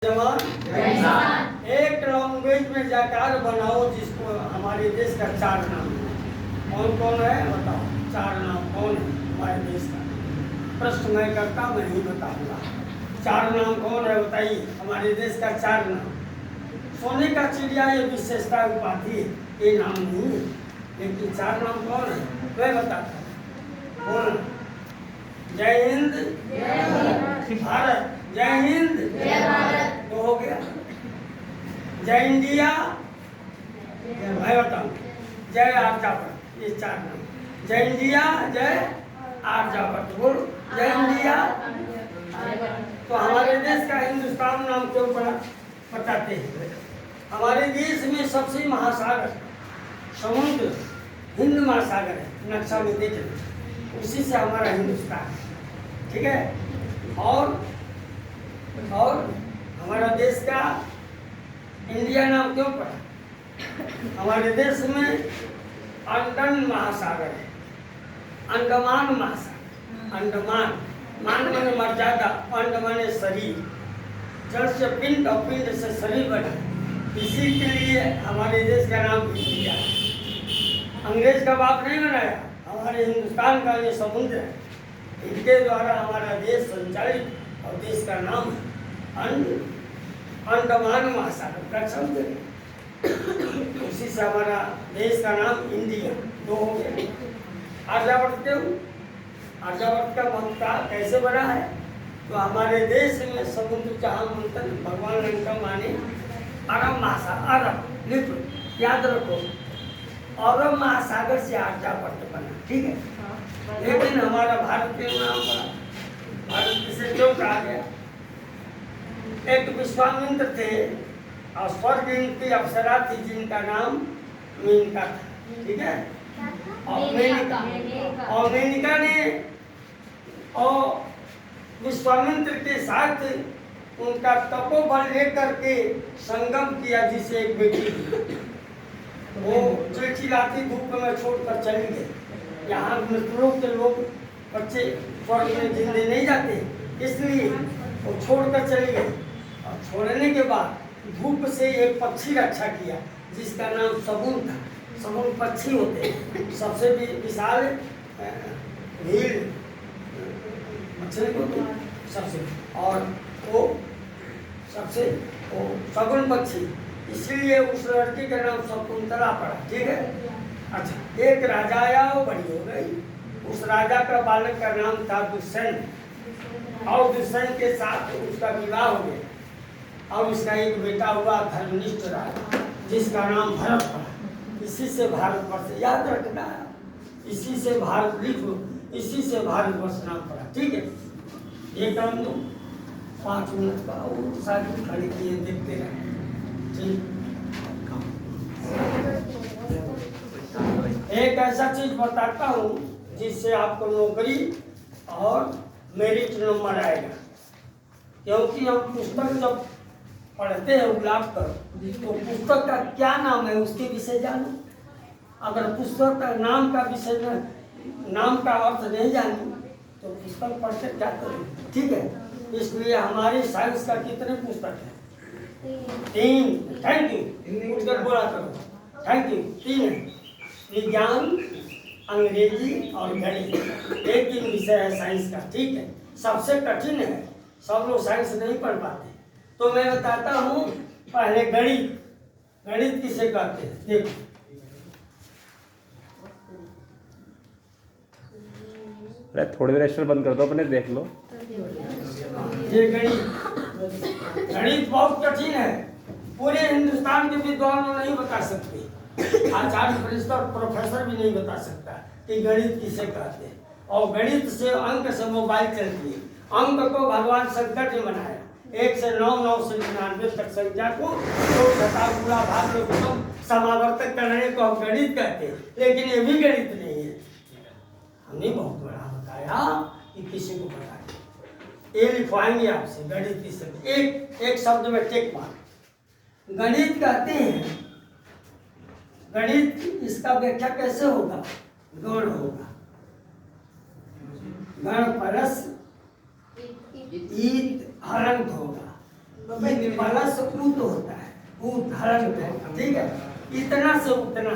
जवान एक लैंग्वेज में जाकर बनाओ जिसको हमारे देश का चार नाम है। कौन कौन है बताओ, चार नाम कौन है हमारे देश का? प्रश्न मैं करता मैं ही बताऊंगा। चार नाम कौन है बताइए हमारे देश का चार नाम। सोने का चिड़िया ये विशेषता उपाधि है, ये नाम नहीं है, लेकिन चार नाम कौन है मैं बताता हूँ। बोलना जय हिंद भारत, जय हिंद तो हो गया। जय इंडिया, मैं बताऊं, जय आर्यावर्त, ये चार नाम। जय इंडिया, जय आर्यावर्त, बोल जय इंडिया। तो हमारे देश का हिंदुस्तान नाम क्यों पड़ा बताते हैं। हमारे देश में सबसे महासागर समुद्र हिंद महासागर है, नक्शा में देख लें, उसी से हमारा हिंदुस्तान, ठीक है। और हमारा देश का इंडिया नाम क्यों पड़ा? हमारे देश में अंडमान महासागर है, अंडमान महासागर, अंडमान मान माने मर्यादा, अंड माने शरीर, जड़ से पिंड और पिंड से शरीर बना, इसी के लिए हमारे देश का नाम इंडिया। अंग्रेज का बाप नहीं बनाया, हमारे हिंदुस्तान का ये समुद्र है, इनके द्वारा हमारा देश संचालित और देश का नाम है अंडमान महासागर का शब्द, उसी से हमारा देश का नाम इंडिया। दो हो गए। आर्यावर्त आर्यावर्त का भूमिका कैसे बना है? तो हमारे देश में समुद्र जहाँ मंथन भगवान लंका माने अरब महासागर, अरब लिख याद रखो, अरब महासागर से आर्यावर्त बना, ठीक है। लेकिन हमारा भारत के नाम पड़ा, भारत से क्यों कहा गया? एक विश्वामित्र थे और स्वर्ग इनकी अप्सरा थी जिनका नाम मेनका था, ठीक है। और मेनका ने और विश्वामित्र के साथ उनका तपोबल लेकर के संगम किया, जिसे एक बेटी थी। वो चिड़चिड़ाती धूप में छोड़कर चली गई। यहाँ मृतलों के लोग बच्चे स्वर्ग में जिंदे नहीं जाते, इसलिए वो छोड़कर चली गई। और छोड़ने के बाद धूप से एक पक्षी रक्षा किया जिसका नाम शगुन था। शगुन पक्षी होते हैं, सबसे भी विशाल भीड़ मछली को सबसे, और वो सबसे वो शगुन पक्षी, इसलिए उस लड़की का नाम शकुंतला पड़ा, ठीक है। अच्छा, एक राजा आया, वो बड़ी हो गई। उस राजा का बालक का नाम था दुष्यंत, और दुष्यंत के साथ उसका विवाह हो गया और उसका एक बेटा हुआ धर्मनिष्ठ राजा जिसका नाम भरत पड़ा। इसी से भारतवर्ष याद रखना है, इसी से भारत लिख लो, इसी से भारतवर्ष नाम पड़ा, ठीक है। ये काम दो 5 मिनट का और सारी खड़ी किए देखते रहे, ठीक। एक ऐसा चीज बताता हूँ जिससे आपको नौकरी और मेरिट नंबर आएगा, क्योंकि हम पुस्तक जब पढ़ते हैं गुलाब कर, तो पुस्तक का क्या नाम है उसके विषय जानो। अगर पुस्तक का नाम का विषय में नाम का अर्थ नहीं जानी तो पुस्तक पढ़ के क्या करें, ठीक है। इसलिए हमारी साइंस का कितने पुस्तक है? 3। थैंक यू, उत्तर बोला करो, थैंक यू। 3 है, विज्ञान, अंग्रेजी और गणित, एक 3 विषय है साइंस का, ठीक है। सबसे कठिन है, सब लोग साइंस नहीं पढ़ पाते। तो मैं बताता हूँ पहले गणित। गणित किसे कहते हैं देखो, अरे थोड़ी देर एक्शन बंद कर दो, अपने देख लो। ये गणित बहुत कठिन है, पूरे हिंदुस्तान के विद्वान नहीं बता सकते, आचार्य परिषद प्रोफेसर भी नहीं बता सकता कि गणित किसे कहते हैं। और गणित से अंक से मोबाइल चलती है। अंक को भगवान शंकर ने बनाया, 1 से 9, 9 से 99 तक संख्या को गुणा भाग में समावर्तक करने को हम गणित कहते हैं, लेकिन ये भी गणित नहीं है। हमने बहुत बड़ा बताया कि किसी को बताया। ये लिखवाएंगे आपसे गणित की शब्द, एक शब्द में टेक मार। गणित कहते हैं, गणित इसका व्याख्या कैसे होगा? गण होगा, गण परस ईत हरंत होगा, प्लस ऊ तो होता है, ऊ धारण है, ठीक है। इतना से उतना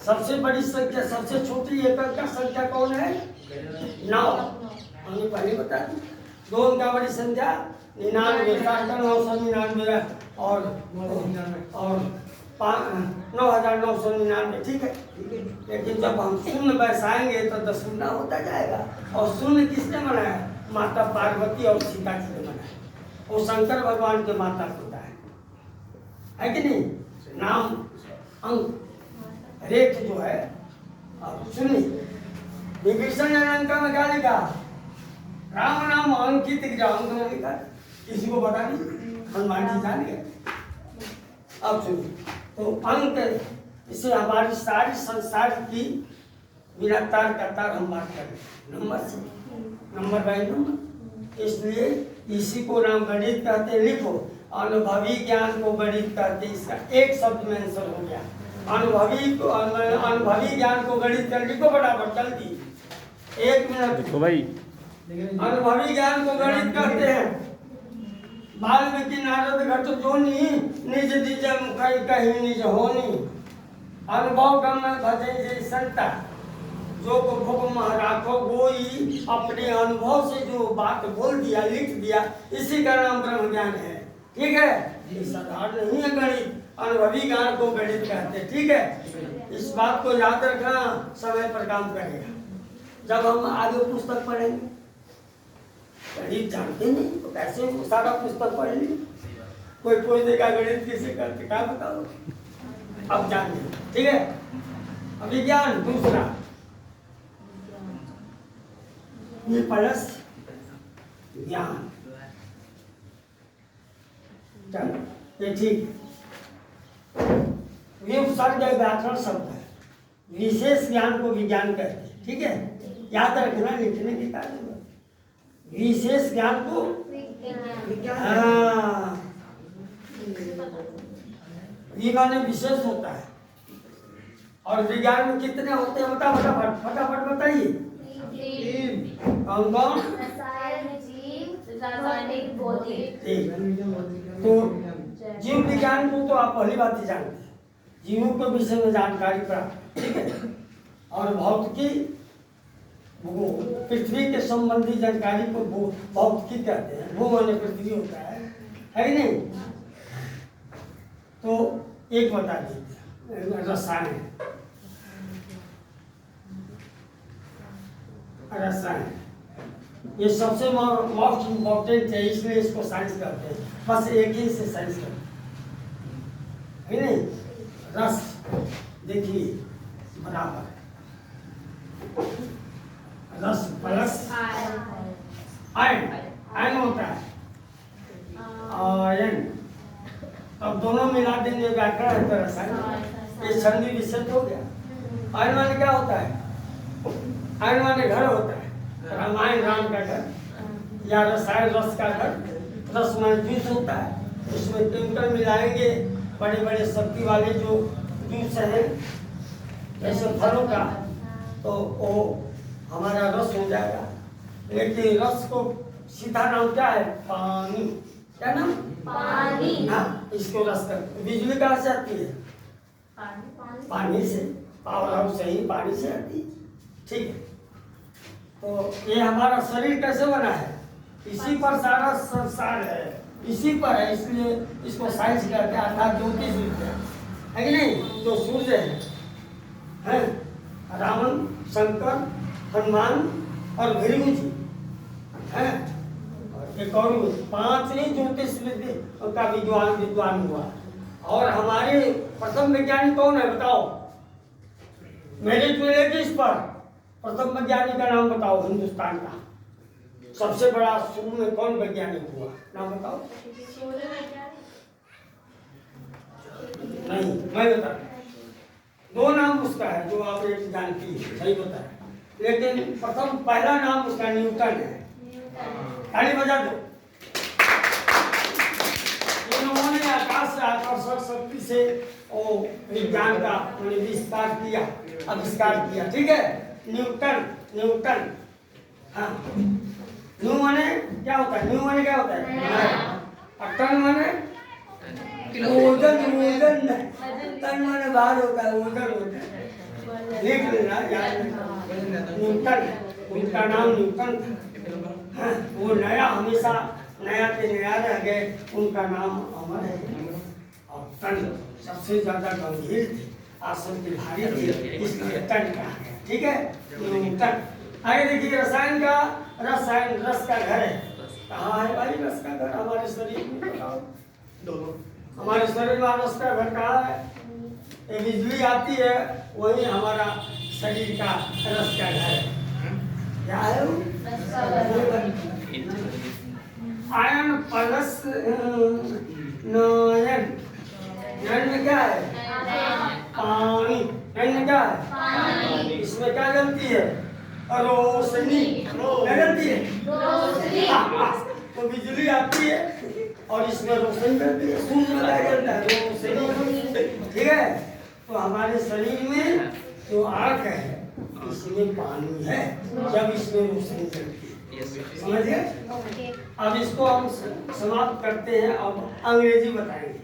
सबसे बड़ी संख्या, सबसे छोटी एकक का संख्या कौन है? 9। हमने पहले बता दी। 2 अंक वाली संख्या 99, 999 और 9999, ठीक है। लेकिन जब हम शून्य बैसाएंगे तो 10 गुना होता जाएगा। और शून्य किसने बनाया? माता पार्वती और सीता जी ने बनाया। वो शंकर भगवान के माता पिता है कि नहीं? नाम अंक रेख जो है, अब सुनिए, विभीषण ने लंका में क्या लिखा? राम नाम अंकित अंक में लिखा, किसी को पता नहीं, हनुमान जी जान गए। अब सुनिए, तो अंक इसे हमारी सारी संसार की बिना तार का तार हम बात करें नंबर से, नंबर बाई नंबर। इसलिए इसी को नाम गणित कहते हैं। लिखो, अनुभवी ज्ञान को गणित कहते हैं। इसका एक शब्द में आंसर हो गया। अनुभवी ज्ञान को गणित कर लिखो फटाफट जल्दी, 1 मिनट। देखो भाई, अनुभवी ज्ञान को गणित कहते हैं। वाल्मीकि नारद घट जोनी, निज निज मुखै कहि निज होनी। अनुभव गम भजे जय संता, जो को भोग मह राखो गोई। अपने अनुभव से जो बात बोल दिया, लिख दिया, इसी का नाम ब्रह्म ज्ञान है, ठीक है। ये साधारण नहीं है गणित, अनुभवी ज्ञान को गणित कहते हैं, ठीक है। इस बात को याद रखना, समय पर काम करेगा। जब हम आगे पुस्तक पढ़ेंगे, गणित जानते नहीं तो कैसे सारा पुस्तक पढ़ ली? कोई पूछ देगा गणित कैसे करते, क्या बताओ? अब जान लीजिए, ठीक है। अभिज्ञान दूसरा, ये प्लस ज्ञान, चलो ये ठीक। उपसर्ग व्याकरण शब्द है, विशेष ज्ञान को विज्ञान कहते हैं, ठीक है। याद रखना, लिखने की कार्य विशेष ज्ञान को हाँ, माने विशेष होता है। और विज्ञान में कितने होते हैं? बता फटाफट फटाफट बताइए। कौन कौन? रासायनिक, भौतिक। तो जीव विज्ञान को तो आप पहली बात ही जानते हैं, जीवों के विषय में जानकारी प्राप्त, ठीक है। और भौतिकी, वो पृथ्वी के संबंधी जानकारी को भौतिकी कहते हैं। वो माने पृथ्वी होता है कि नहीं? तो एक बता दीजिए, रसायन। रसायन ये सबसे मोस्ट इम्पोर्टेंट है, इसलिए इसको साइंस कहते हैं। बस एक ही से साइंस करते हैं, है नहीं? रस देखिए बराबर, रस प्लस आयन, आयन होता है आयन। अब दोनों मिला देंगे, व्याकरण है तो रसायन। ये संधि विषय हो गया। आयन माने क्या होता है? आयन माने घर होता है। रामायण राम का घर, या रसायन रस का घर। रस माने जूस होता है, उसमें केमिकल मिलाएंगे, बड़े बड़े शक्ति वाले जो जूस है जैसे फलों का, तो वो हमारा रस हो जाएगा। लेकिन रस को सीधा नाम क्या है? पानी। क्या नाम? पानी। हाँ, इसको रस कर। बिजली कहाँ से आती है? पानी से। पावर हाउस से ही पानी से आती है, ठीक है। तो ये हमारा शरीर कैसे बना है? इसी पर सारा संसार है, इसी पर है, इसलिए इसको साइंस कहते हैं, अर्थात ज्योतिष विद्या है कि नहीं? जो सूर्य है, रावण, शंकर, हनुमान और भृगु जी हैं, और एक और 5 ही ज्योतिष विद्या का विद्वान हुआ। और हमारे प्रथम वैज्ञानिक कौन है बताओ? मेरिट मिलेगी इस पर। प्रथम वैज्ञानिक का नाम बताओ हिंदुस्तान का। सबसे बड़ा शुरू में कौन वैज्ञानिक हुआ? नाम बताओ। नहीं, मैं बता, 2 नाम उसका है जो आप एक जानती है, सही बताया। लेकिन प्रथम पहला नाम उसका न्यूटन है। ताली बजा दो। इन्होंने आकाश से आकर्षक शक्ति से वो विज्ञान का विस्तार किया, आविष्कार किया, ठीक है। न्यूटन, हाँ। न्यू माने क्या होता है? न्यू माने क्या होता है? और तन माने ओजन, ओजन तन माने बाहर होता है, ओजन होता है। लिख लेना याद रखना। न्यूटन, उनका नाम न्यूटन था। हाँ, वो नया हमेशा नया के नया रह गए, उनका नाम अमर है। और तन सबसे ज्यादा गंभीर थे, आसन के भारी थे, इसलिए तन कहा गया। ठीक है, न्यूटन। आगे देखिए रसायन का, रसायन रस का घर है। कहाँ है भाई रस का घर? हमारे शरीर में बताओ। हमारे शरीर में रस का घर कहाँ है? ये बिजली आती है, वही हमारा शरीर का रस का घर है। क्या है वो? आयन प्लस नयन। नयन में क्या है? पानी। नयन में क्या है? इसमें क्या गलती है? रोशनी। क्या गलती है? तो बिजली आती है और इसमें रोशनी करती है। सूर्य में क्या करता है? रोशनी। ठीक है, तो हमारे शरीर में जो आँख है इसमें पानी है, जब इसमें रोशनी करती है। समझ गए? अब इसको हम समाप्त करते हैं। अब अंग्रेजी बताएंगे।